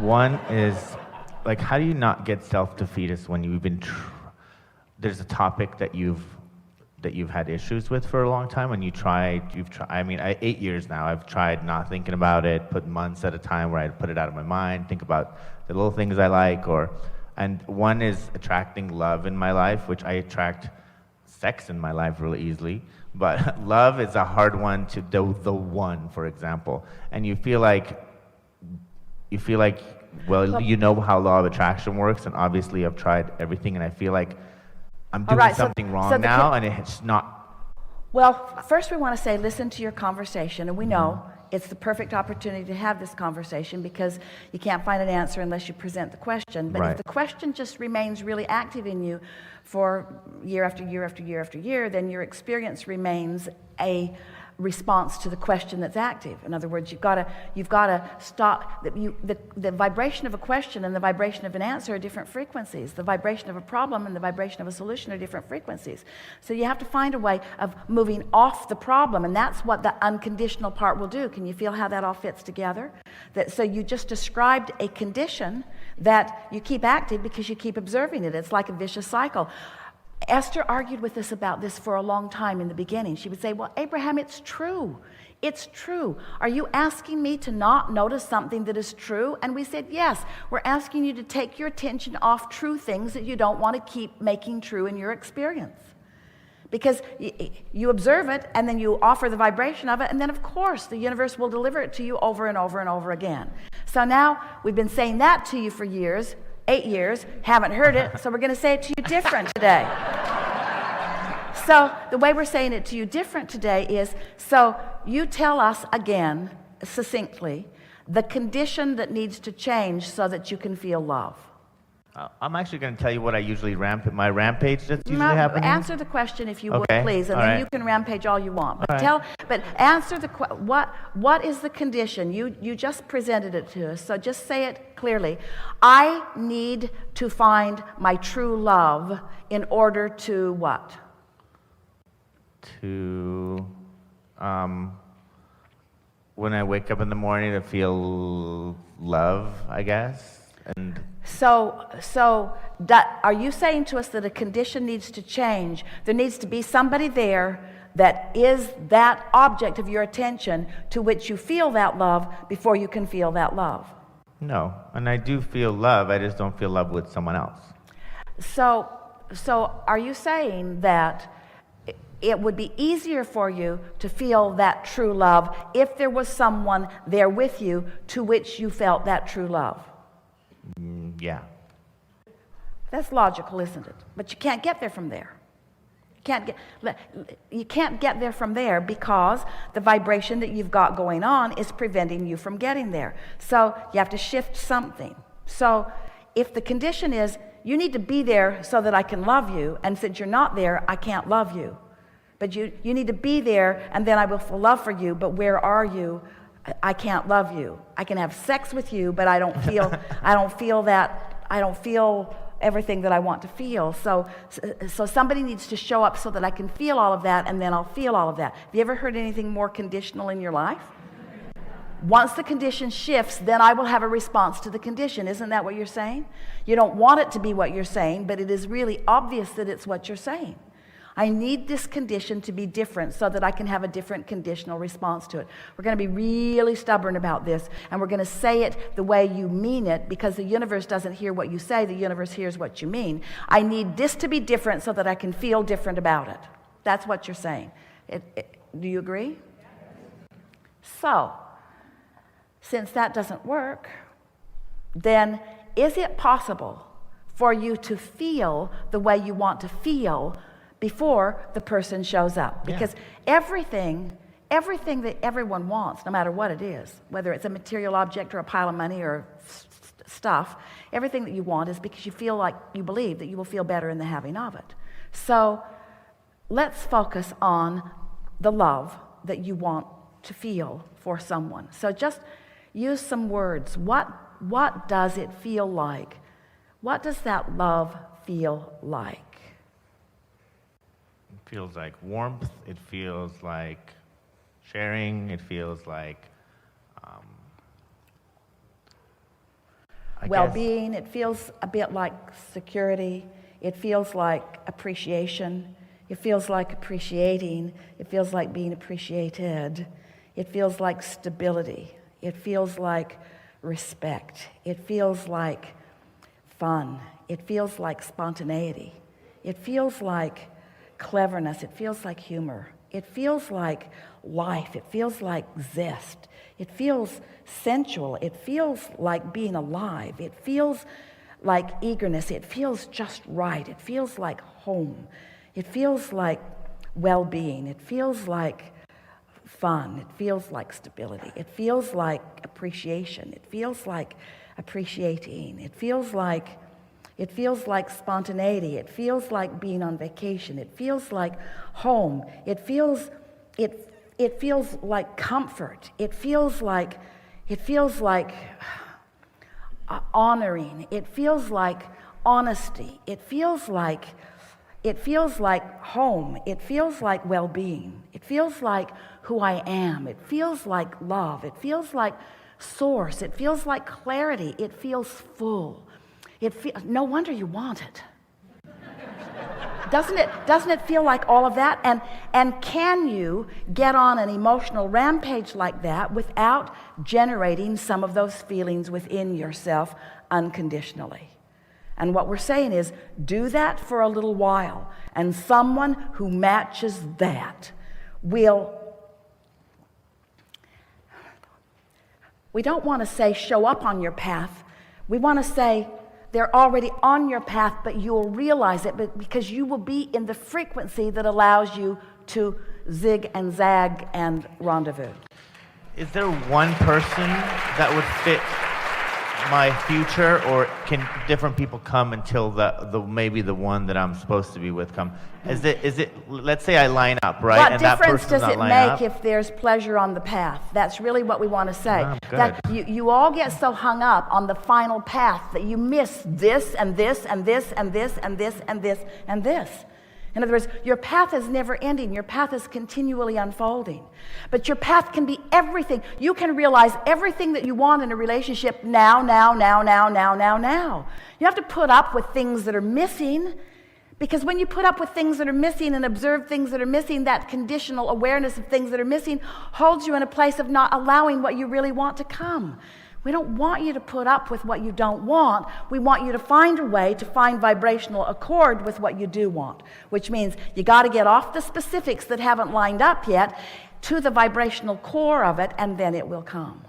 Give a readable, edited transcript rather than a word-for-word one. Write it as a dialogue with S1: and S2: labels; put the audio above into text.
S1: One is, like, how do you not get self-defeatist when you've been, there's a topic that you've had issues with for a long time, and you've tried, I mean, 8 years now, I've tried not thinking about it, put months at a time where I'd put it out of my mind, think about the little things I like, and one is attracting love in my life, which I attract sex in my life really easily, but love is a hard one to do, the one, for example, and you feel like, well, you know how law of attraction works, and obviously I've tried everything, and I feel like I'm doing something wrong now, and it's not.
S2: Well, first we want to say, listen to your conversation, and we know it's the perfect opportunity to have this conversation because you can't find an answer unless you present the question. But if the question just remains really active in you for year after year after year after year, then your experience remains a response to the question that's active. In other words, you've got to stop. The vibration of a question and the vibration of an answer are different frequencies. The vibration of a problem and the vibration of a solution are different frequencies. So you have to find a way of moving off the problem, and that's what the unconditional part will do. Can you feel how that all fits together? So you just described a condition that you keep active because you keep observing it. It's like a vicious cycle. Esther argued with us about this for a long time in the beginning. She would say, well, Abraham, it's true. It's true. Are you asking me to not notice something that is true? And we said, yes. We're asking you to take your attention off true things that you don't want to keep making true in your experience. Because you observe it, and then you offer the vibration of it, and then, of course, the universe will deliver it to you over and over and over again. So now we've been saying that to you for years. 8 years, haven't heard it, so we're going to say it to you different today. So the way we're saying it to you different today is, so you tell us again, succinctly, the condition that needs to change so that you can feel love.
S1: I'm actually going to tell you what I usually my rampage that's usually happening.
S2: Answer the question if you would, please, and then you can rampage all you want. But answer what is the condition? You just presented it to us, so just say it clearly. I need to find my true love in order to what?
S1: To when I wake up in the morning to feel love, I guess. And
S2: so are you saying to us that a condition needs to change? There needs to be somebody there that is that object of your attention to which you feel that love before you can feel that love.
S1: No, and I do feel love, I just don't feel love with someone else.
S2: So are you saying that it would be easier for you to feel that true love if there was someone there with you to which you felt that true love?
S1: Yeah.
S2: That's logical, isn't it? But you can't get there from there. You can't get there from there because the vibration that you've got going on is preventing you from getting there. So you have to shift something. So if the condition is, you need to be there so that I can love you, and since you're not there, I can't love you. But you need to be there, and then I will feel love for you, but where are you? I can't love you. I can have sex with you, but I don't feel everything that I want to feel. So somebody needs to show up so that I can feel all of that, and then I'll feel all of that. Have you ever heard anything more conditional in your life? Once the condition shifts, then I will have a response to the condition. Isn't that what you're saying? You don't want it to be what you're saying, but it is really obvious that it's what you're saying. I need this condition to be different so that I can have a different conditional response to it. We're going to be really stubborn about this, and we're going to say it the way you mean it, because the universe doesn't hear what you say, the universe hears what you mean. I need this to be different so that I can feel different about it. That's what you're saying. Do you agree? So, since that doesn't work, then is it possible for you to feel the way you want to feel before the person shows up? Because everything that everyone wants, no matter what it is, whether it's a material object or a pile of money or stuff, everything that you want is because you feel like, you believe that you will feel better in the having of it. So let's focus on the love that you want to feel for someone. So just use some words. What does it feel like? What does that love feel like?
S1: It feels like warmth, it feels like sharing, it feels like
S2: well-being. It feels a bit like security. It feels like appreciation. It feels like appreciating. It feels like being appreciated. It feels like stability. It feels like respect. It feels like fun. It feels like spontaneity. It feels like cleverness. It feels like humor. It feels like life. It feels like zest. It feels sensual. It feels like being alive. It feels like eagerness. It feels just right. It feels like home. It feels like well-being. It feels like fun. It feels like stability. It feels like appreciation. It feels like appreciating. It feels like spontaneity. It feels like being on vacation. It feels like home. It feels like comfort. It feels like honoring. It feels like honesty. It feels like home. It feels like well-being. It feels like who I am. It feels like love. It feels like source. It feels like clarity. It feels full. No wonder you want it. Doesn't it feel like all of that? And can you get on an emotional rampage like that without generating some of those feelings within yourself unconditionally? And what we're saying is, do that for a little while, and someone who matches that will. We don't want to say show up on your path. We want to say they're already on your path, but you'll realize it because you will be in the frequency that allows you to zig and zag and rendezvous.
S1: Is there one person that would fit my future, or can different people come until maybe the one that I'm supposed to be with come? Is it? Let's say I line up, right?
S2: What
S1: and
S2: difference
S1: that
S2: does
S1: not
S2: it
S1: line
S2: make
S1: up?
S2: if there's pleasure on the path? That's really what we want to say.
S1: Oh, good.
S2: That you all get so hung up on the final path that you miss this and this and this and this and this and this and this. In other words, your path is never ending. Your path is continually unfolding. But your path can be everything. You can realize everything that you want in a relationship now. You have to put up with things that are missing, because when you put up with things that are missing and observe things that are missing, that conditional awareness of things that are missing holds you in a place of not allowing what you really want to come. We don't want you to put up with what you don't want. We want you to find a way to find vibrational accord with what you do want, which means you got to get off the specifics that haven't lined up yet to the vibrational core of it, and then it will come.